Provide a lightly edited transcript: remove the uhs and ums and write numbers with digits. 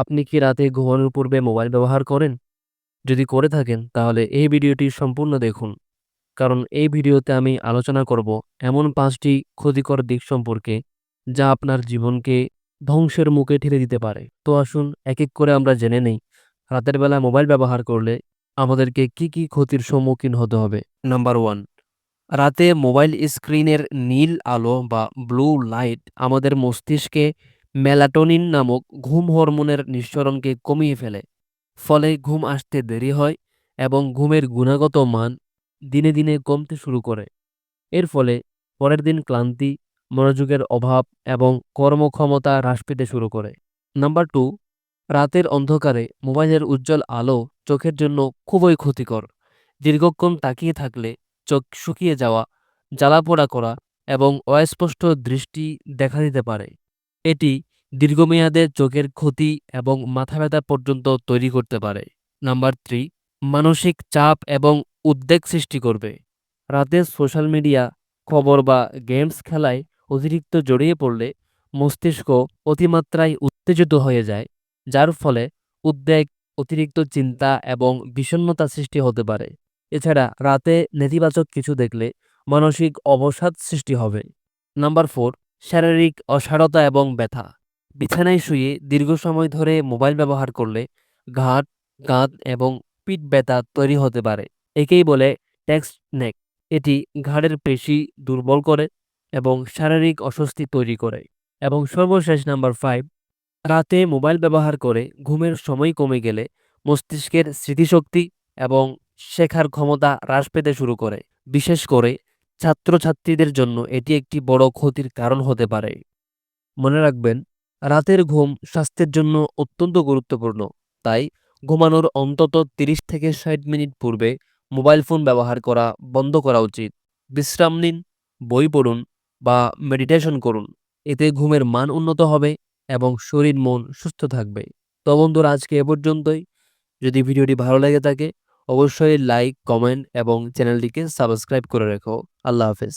আপনি কি রাতে ঘুমানোর পূর্বে মোবাইল ব্যবহার করেন? যদি করে থাকেন তাহলে এই ভিডিওটি সম্পূর্ণ দেখুন। কারণ এই ভিডিওতে আমি আলোচনা করব এমন ৫টি ক্ষতিকর দিক সম্পর্কে যা আপনার জীবনকে ধ্বংসের মুখে ঠেলে দিতে পারে। তো আসুন এক এক করে আমরা জেনে নেই রাতের বেলা মোবাইল ব্যবহার করলে আমাদেরকে কি কি ক্ষতির সম্মুখীন হতে হবে। নাম্বার 1, রাতে মোবাইল স্ক্রিনের নীল আলো বা ব্লু লাইট আমাদের মস্তিষ্কে মেলাটোনিন নামক ঘুম হরমোনের নিঃসরণকে কমিয়ে ফেলে। ফলে ঘুম আসতে দেরি হয় এবং ঘুমের গুণগত মান দিনে দিনে কমতে শুরু করে। এর ফলে পরের দিন ক্লান্তি, মনোযোগের অভাব এবং কর্মক্ষমতা হ্রাস পেতে শুরু করে। নাম্বার 2, রাতের অন্ধকারে মোবাইলের উজ্জ্বল আলো চোখের জন্য খুবই ক্ষতিকর। দীর্ঘক্ষণ তাকিয়ে থাকলে চোখ শুকিয়ে যাওয়া, জ্বালাপোড়া করা এবং অস্পষ্ট দৃষ্টি দেখা দিতে পারে। এটি দীর্ঘমেয়াদে চোখের ক্ষতি এবং মাথা ব্যথা পর্যন্ত তৈরি করতে পারে। নাম্বার 3, মানসিক চাপ এবং উদ্বেগ সৃষ্টি করবে। রাতে সোশ্যাল মিডিয়া, খবর বা গেমস খেলায় অতিরিক্ত জড়িয়ে পড়লে মস্তিষ্ক অতিমাত্রায় উত্তেজিত হয়ে যায়, যার ফলে উদ্বেগ, অতিরিক্ত চিন্তা এবং বিষণ্ণতা সৃষ্টি হতে পারে। এছাড়া রাতে নেতিবাচক কিছু দেখলে মানসিক অবসাদ সৃষ্টি হবে। নাম্বার 4, শারীরিক অসাড়তা এবং ব্যথা। বিছানায় শুয়ে দীর্ঘ সময় ধরে মোবাইল ব্যবহার করলে ঘাড়, কাঁধ এবং পিঠ ব্যথা তৈরি হতে পারে। একেই বলে টেক্সট নেক। এটি ঘাড়ের পেশি দুর্বল করে এবং শারীরিক অস্বস্তি তৈরি করে। এবং সর্বশেষ নাম্বার 5, রাতে মোবাইল ব্যবহার করে ঘুমের সময় কমে গেলে মস্তিষ্কের স্মৃতিশক্তি এবং শেখার ক্ষমতা হ্রাস পেতে শুরু করে। বিশেষ করে ছাত্রছাত্রীদের জন্য এটি একটি বড় ক্ষতির কারণ হতে পারে। মনে রাখবেন, রাতের ঘুম স্বাস্থ্যের জন্য অত্যন্ত গুরুত্বপূর্ণ। তাই ঘুমানোর অন্তত ৩০ থেকে ৬০ মিনিট পূর্বে মোবাইল ফোন ব্যবহার করা বন্ধ করা উচিত। বিশ্রাম নিন, বই পড়ুন বা মেডিটেশন করুন। এতে ঘুমের মান উন্নত হবে এবং শরীর মন সুস্থ থাকবে। তো বন্ধুরা, আজকে এ পর্যন্তই। যদি ভিডিওটি ভালো লেগে থাকে অবশ্যই লাইক, কমেন্ট এবং চ্যানেলটিকে সাবস্ক্রাইব করে রেখো। আল্লাহ হাফেজ।